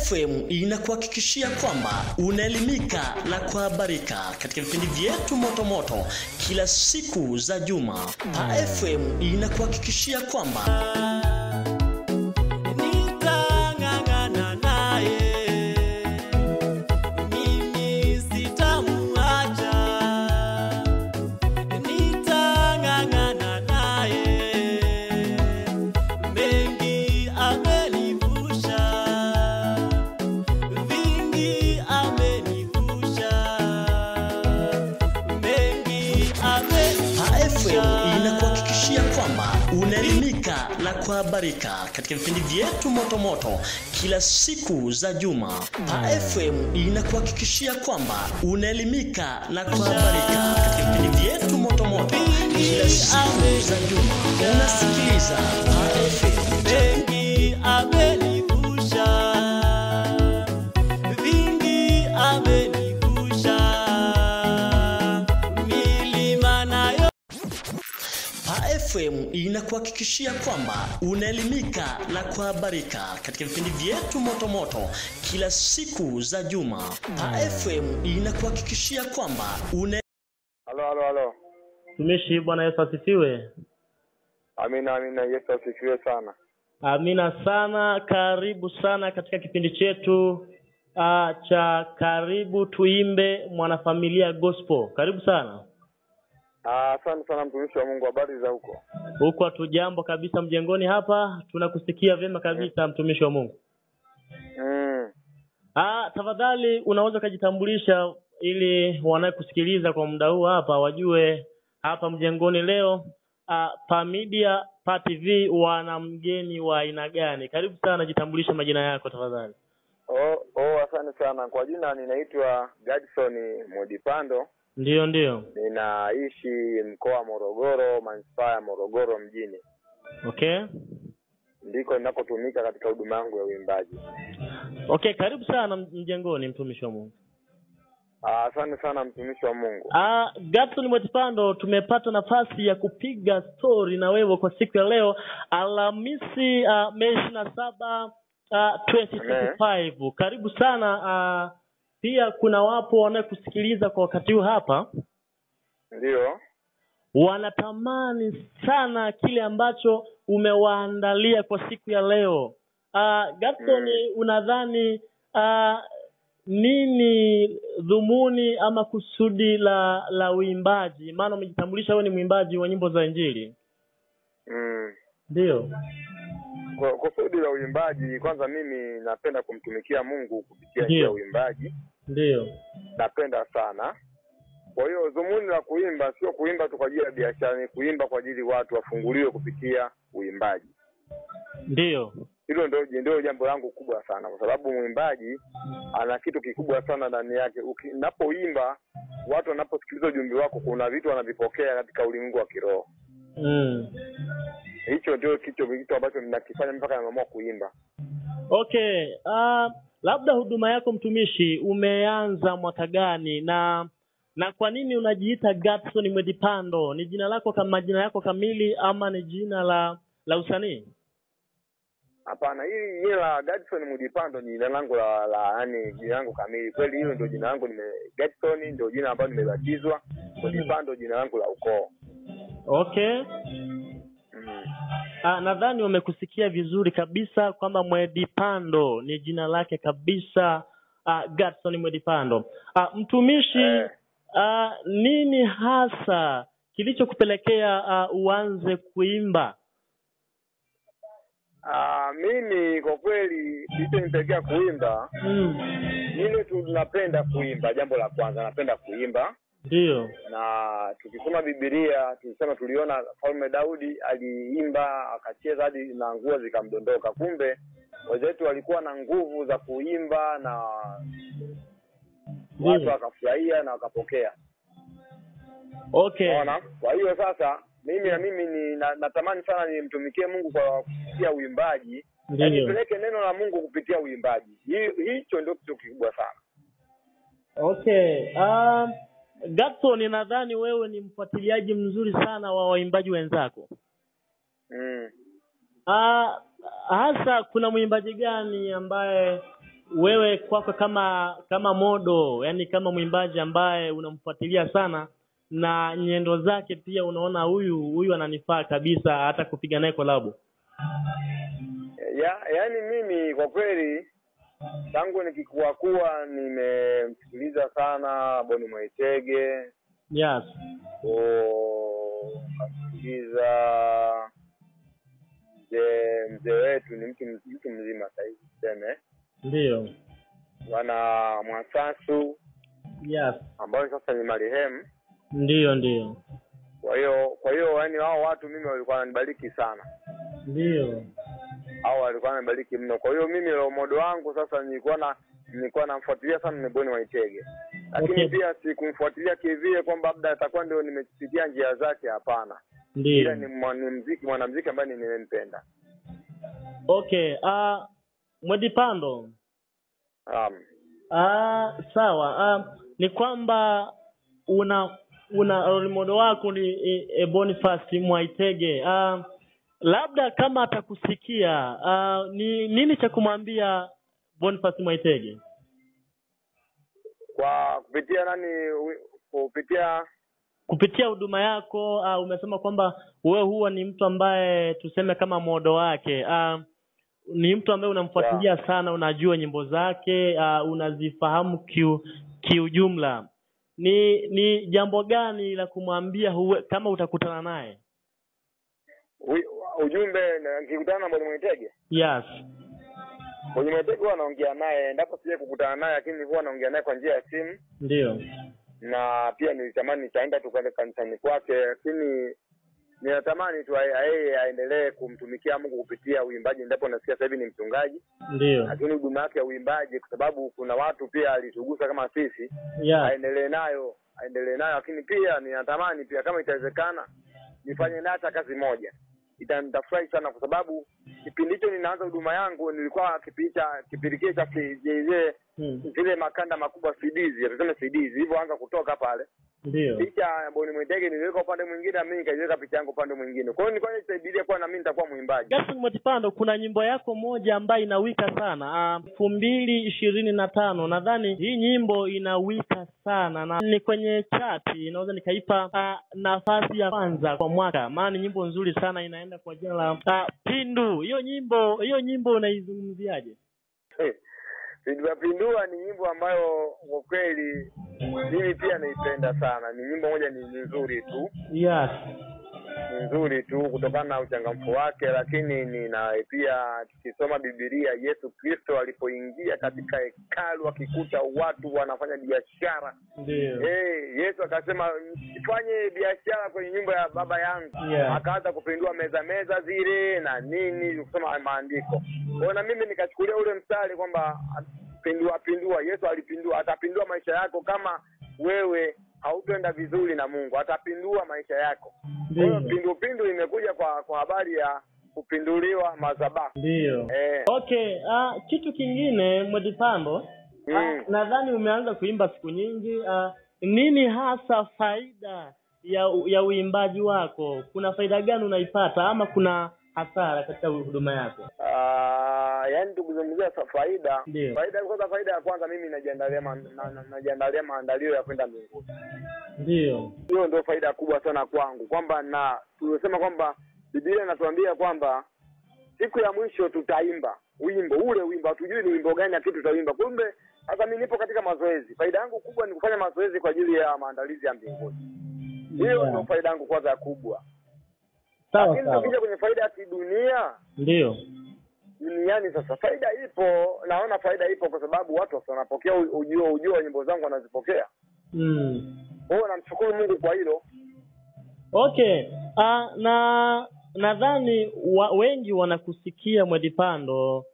FM inakuhakikishia kwamba unaelimika na kuhabarika katika vipindi vyetu moto moto kila siku za juma. FM inakuhakikishia kwamba inakuhakikishia kwamba unaelimika na kuhabarika katika vipindi vyetu moto moto kila siku za juma. FM inakuhakikishia kwamba unaelimika na kuhabarika katika vipindi vyetu moto moto kila siku za juma. Unasikiliza FM. Mengi amenivusha, vingi amenivusha, milima nayo. FM inakuhakikishia kwamba unaelimika na kuhabarika katika vipindi vyetu moto moto kila siku za juma. FM inakuhakikishia kwamba Halo. Tumishi, Bwana Yesu asifiwe. Amina, Yesu asifiwe sana. Amina sana. Karibu sana katika kipindi chetu cha Karibu Tuimbe Mwanafamilia Gospel. Karibu sana. Asante sana mtumishi wa Mungu, habari za huko? Huko hatujambo kabisa mjengoni hapa. Tunakusikia vyema kabisa mtumishi wa Mungu. Tafadhali unaweza kujitambulisha ili wanakusikiliza kwa muda huu hapa wajue hapa mjengoni leo Pamedia TV wana mgeni wa aina gani. Karibu sana, jitambulishe majina yako tafadhali. Asante sana. Kwa jina ninaitwa Gadson Modipando. Ndio. Ninaishi mkoa wa Morogoro, manispaa ya Morogoro mjini. Okay. Ndiko ninakotumika katika huduma yangu ya uimbaji. Okay, karibu sana mjengoni mtumishi wa Mungu. Asante sana mtumishi wa Mungu. Gadson Modipando, tumepata nafasi ya kupiga story na wewe kwa siku ya leo Alhamisi Mei 27 2025. Karibu sana. Pia kuna wapo wanakusikiliza kwa wakati huu hapa. Ndio. Wanatamani sana kile ambacho umewaandalia kwa siku ya leo. Gadson, unadhani nini dhumuni ama kusudi la uimbaji? Maana umejitambulisha wewe ni mwimbaji wa nyimbo za Injili. Ndio. Kwa kusudi la uimbaji, kwanza mimi napenda kumtumikia Mungu kupitia njia ya uimbaji. Ndio. Napenda sana. Kwa hiyo dhumuni la kuimba sio kuimba tu kwa ajili ya biashara, ni kuimba kwa ajili watu wafunguliwe kupitia uimbaji. Ndio. Hilo ndio jambo langu kubwa sana, kwa sababu mwimbaji ana kitu kikubwa sana ndani yake. Unapoimba, watu wanaposikiliza ujumbe wako, kuna vitu wanavipokea katika ulimwengu wa kiroho. Hicho ndio kitu ambacho ninakifanya mpaka naamua kuimba. Okay. Labda huduma yako mtumishi umeanza mwaka gani na kwa nini unajiita Gadson Modipando? Ni jina lako kama jina yako kamili ama ni jina la usanii? Hapana, hili jina la Gadson Modipando ni jina langu yani jina langu kamili. Kweli hilo ndio jina langu, Gadson ndio jina ambalo nimebatizwa. Modipando jina langu la ukoo. Okay. Nadhani wamekusikia vizuri kabisa kwamba Modipando ni jina lake kabisa, Gadson Modipando. Mtumishi, nini hasa kilichokupelekea uanze kuimba? Mimi kwa kweli kilichonipelekea kuimba, mimi tunapenda kuimba. Jambo la kwanza, napenda kuimba. Ndio. Na tukisoma Biblia tuliona Mfalme Daudi aliimba akacheza hadi na nguo zikamdondoka. Kumbe wenzetu walikuwa na nguvu za kuimba na watu wakafurahia na wakapokea. Okay. Kwa hiyo sasa mimi natamani sana nimtumikie Mungu kwa kupitia uimbaji. Nipeleke neno la Mungu kupitia uimbaji. Hicho ndio kitu kikubwa sana. Okay. Gadson, nadhani wewe ni mfuatiliaji mzuri sana wa waimbaji wenzako. hasa kuna mwimbaji gani ambaye wewe kwako kama modo, yani kama mwimbaji ambaye unamfuatilia sana na nyendo zake pia unaona huyu ananifaa kabisa hata kupiga naye collab? Yaani mimi kwa kweli tangu nikikuwa nimemsikiliza sana Boni Mwaitege. Yes. Kusikiliza mzee wetu ni mtu mzima sasa hivi tuseme. Ndio. Wana Mwasasu. Yes. Ambao sasa ni marehemu. Ndio. Kwa hiyo yani hao watu mimi walikuwa wananibariki sana. Ndio. Hao walikuwa wananibariki mno. Kwa hiyo mimi role model wangu sasa nilikuwa namfuatilia sana ni Boni Mwaitege. Lakini pia sikumfuatilia kivile kwamba labda atakuwa ndio nimepitia njia zake, hapana. Ndio. Ila ni mwanamuziki ambaye nimempenda. Okay, Mwedipando. Sawa. Ni kwamba una role model wako ni Boniface Mwaitege. Labda kama atakusikia, ni nini cha kumwambia Boniface Mwaitege? Kwa kupitia kupitia huduma yako, umesema kwamba wewe huwa ni mtu ambaye tuseme kama modo wake. Ni mtu ambaye unamfuatilia sana, unajua nyimbo zake, unazifahamu kiujumla. Ni jambo gani la kumwambia kama utakutana naye? Ujumbe nikikutana na Boni Mwaitege? Yes. Boni Mwaitege huwa naongea naye, endapo sije kukutana naye lakini huwa naongea naye kwa njia ya simu. Ndio. Na pia nilitamani nitaenda tu kwenda kanisani kwake, lakini ninatamani tu yeye aendelee kumtumikia Mungu kupitia uimbaji, ndipo nasikia sasa hivi ni mchungaji. Ndio. Lakini huduma yake ya uimbaji, kwa sababu kuna watu pia alitugusa kama sisi, aendelee nayo, lakini pia ninatamani pia kama itawezekana nifanye naye hata kazi moja. Nitafurahi sana kwa sababu kipindi hicho ninaanza huduma yangu nilikuwa kipindi cha zile makanda makubwa CDs, tuseme CDs hivyo anza kutoka pale. Ndio. Picha Boni Mwaitege niliweka upande mwingine na mimi nikaiweka picha yangu upande mwingine. Kwa hiyo nilikuwa nisaidia kwa na mimi nitakuwa mwimbaji. Jackson Mwedipando, kuna nyimbo yako moja ambayo inawika sana 2025. Nadhani hii nyimbo inawika sana na ni kwenye chati, naweza nikaipa nafasi ya kwanza kwa mwaka. Maana nyimbo nzuri sana, inaenda kwa jina la Pindu. Hiyo nyimbo unaizungumziaje? Pindua ni nyimbo ambayo kwa kweli mimi pia naipenda sana. Ni nyimbo moja ni nzuri tu. Yes. Ni nzuri tu kutokana na uchangamfu wake, lakini pia tukisoma Biblia, Yesu Kristo alipoingia katika hekalu akikuta watu wanafanya biashara. Ndio. Yesu akasema fanye biashara kwenye nyumba ya baba yangu. Yeah. Akaanza kupindua meza zile na nini, kusoma maandiko. Kwa na mimi nikachukulia ule mstari kwamba pindua, Yesu alipindua, atapindua maisha yako kama wewe hautoenda vizuri na Mungu, atapindua maisha yako. Kwa hiyo pindu imekuja kwa habari ya kupinduliwa madhabahu. Ndio. Okay, kitu kingine Mwedipando, nadhani umeanza kuimba siku nyingi. Nini hasa faida ya uimbaji wako? Kuna faida gani unaipata ama kuna hasara katika huduma yako? Yaani tukizungumzia faida ya kwanza mimi najiandalia maandalio ya kwenda mbinguni. Ndio. Hiyo ndio faida kubwa sana kwangu, kwamba na tunasema kwamba Biblia inatuambia kwamba siku ya mwisho tutaimba wimbo, hatujui ni wimbo gani lakini tutaimba. Kumbe sasa mimi nipo katika mazoezi. Faida yangu kubwa ni kufanya mazoezi kwa ajili ya maandalizi ya mbinguni. Hiyo ndio faida yangu kwanza kubwa. Sawa. Lakini tukija kwenye faida ya kidunia, ndio. Duniani sasa faida ipo, naona faida ipo kwa sababu watu wanapokea ujio nyimbo zangu wanazipokea. Kwa namshukuru Mungu kwa hilo. Okay. Nadhani wengi wanakusikia Mwedipando,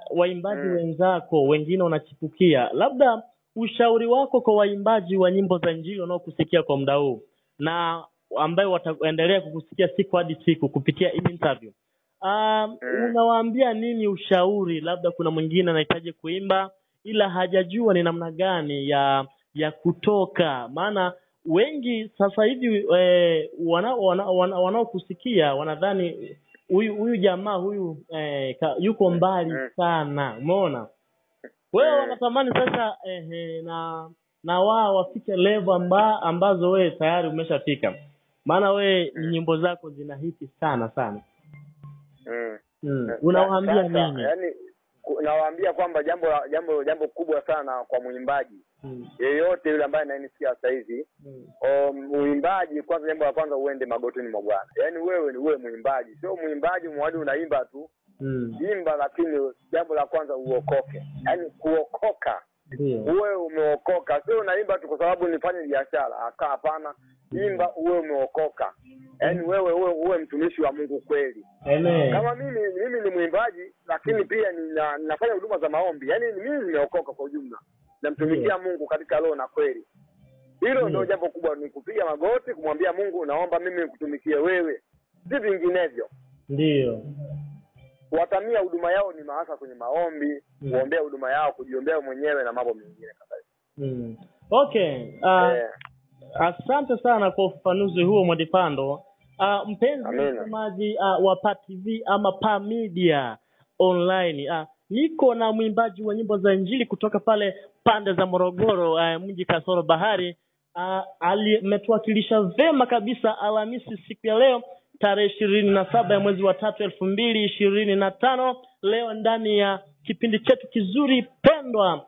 waimbaji wenzako wengine wanachipukia. Labda ushauri wako kwa waimbaji wa nyimbo za Injili wanaokusikia kwa muda huu na ambayo wataendelea kukusikia siku hadi siku kupitia hii interview. Unawaambia nini ushauri? Labda kuna mwingine anahitaji kuimba ila hajajua ni namna gani ya kutoka. Maana wengi sasa hivi wanaokusikia wanadhani huyu jamaa huyu yuko mbali sana, umeona? Wewe wanatamani sasa na wao wafike level ambazo wewe tayari umeshafika. Maana wewe nyimbo zako zinahiti sana sana. Unawaambia nini? Yaani nawaambia kwamba jambo kubwa sana kwa mwimbaji yeyote yule ambaye ananisikia sasa hivi. Mwimbaji kwanza, jambo la kwanza, uende magotini mwa Bwana. Yaani wewe mwimbaji, sio mwimbaji mwadi unaimba tu. Imba, lakini jambo la kwanza uokoke. Yaani kuokoka. Uwe umeokoka, sio unaimba tu kwa sababu nifanye biashara. Hapana. Imba uwe umeokoka. Yaani uwe mtumishi wa Mungu kweli. Amen. Kama mimi ni mwimbaji, lakini pia ninafanya huduma za maombi. Yaani mimi nimeokoka kwa ujumla. Namtumikia Mungu katika roho na kweli. Hilo ndio jambo kubwa, ni kupiga magoti kumwambia Mungu, naomba mimi nikutumikie wewe, si vinginevyo. Ndio. Watamia huduma yao ni maasa kwenye maombi, kuombea huduma yao, kujiombea mwenyewe na mambo mengine kabisa. Okay. Asante sana kwa ufafanuzi huo Mwandipando. Mpenzi mtazamaji wa PA TV ama PA Media Online. Niko na mwimbaji wa nyimbo za Injili kutoka pale pande za Morogoro, mji kasoro bahari. Ametuwakilisha vema kabisa Alhamisi siku ya leo tarehe 27 ya mwezi wa 3 2025, leo ndani ya kipindi chetu kizuri pendwa,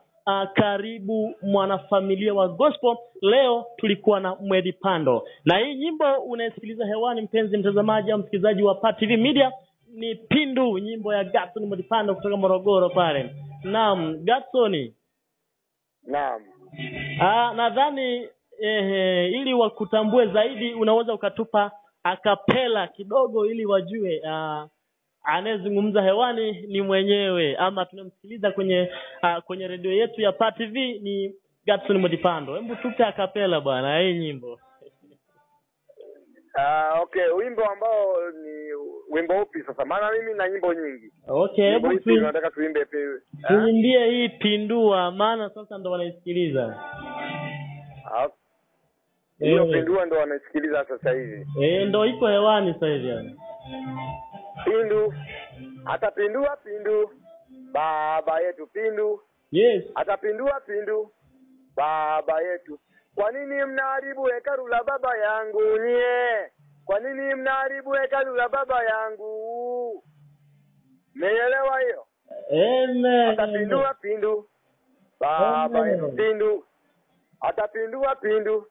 karibu mwanafamilia wa gospel. Leo tulikuwa na Mwandipando, na hii nyimbo unasikiliza hewani mpenzi mtazamaji au msikilizaji wa PA TV Media ni Pindu, nyimbo ya Gatson Mwandipando kutoka Morogoro pale. Naam, Gatson. Naam. Nadhani ili wakutambue zaidi unaweza ukatupa akapela kidogo ili wajue anayezungumza hewani ni mwenyewe ama tunamsikiliza kwenye redio yetu ya PA TV ni Gatson Mwandipando. Hebu tupe akapela bwana hii nyimbo. Okay, wimbo ambao ni wimbo upi sasa? Maana mimi na nyimbo nyingi. Okay, hebu nataka tuimbe pia. Tuimbie hii Pindua, maana sasa ndo wanaisikiliza. Hiyo Pindua ndo wanaisikiliza sasa hivi. Ndo iko hewani sasa hivi. Pindu, atapindua Pindu, baba yetu Pindu. Yes. Atapindua Pindu, baba yetu. Kwa nini mnaharibu hekalu la baba yangu nyie? Kwa nini mnaharibu hekalu la baba yangu? Umeelewa hiyo? Amen. Atapindua Pindu, baba yetu Pindu. Atapindua Pindu,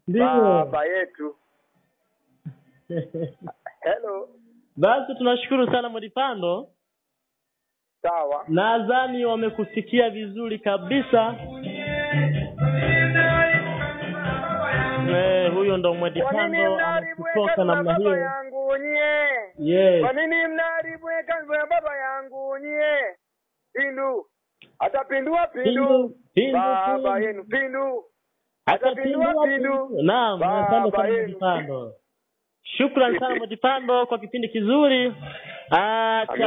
baba yetu. Hello. Basi tunashukuru sana Mwandipando. Sawa. Nadhani wamekusikia vizuri kabisa. Huyo ndo Mwandipando kutoka namna hiyo. Yes. Kwa nini mnaharibu hekalu la baba yangu nyie? Pindu. Atapindua Pindu, baba yenu Pindu. Atapindua Pindu. Naam, asante sana Mwandipando. Shukrani sana Mwandipando kwa kipindi kizuri.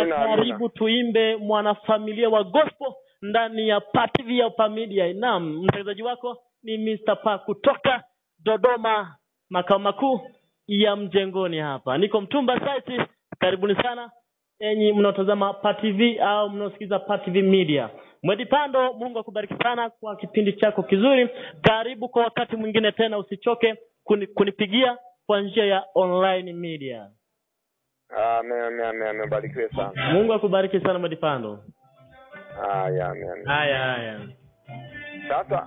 Karibu tuimbe mwanafamilia wa gospel ndani ya PA TV ya PA Media. Naam, mtangazaji wako ni Mr. Pa kutoka Dodoma, makao makuu ya Mjengoni hapa. Niko Mtumba site. Karibuni sana enyi mnaotazama PA TV au mnaosikiza PA TV Media. Mwandipando, Mungu akubariki sana kwa kipindi chako kizuri. Karibu kwa wakati mwingine tena, usichoke kunipigia kwa njia ya online media. Amen. Barikiwe sana. Mungu akubariki sana Mwandipando. Amen. Haya. Sasa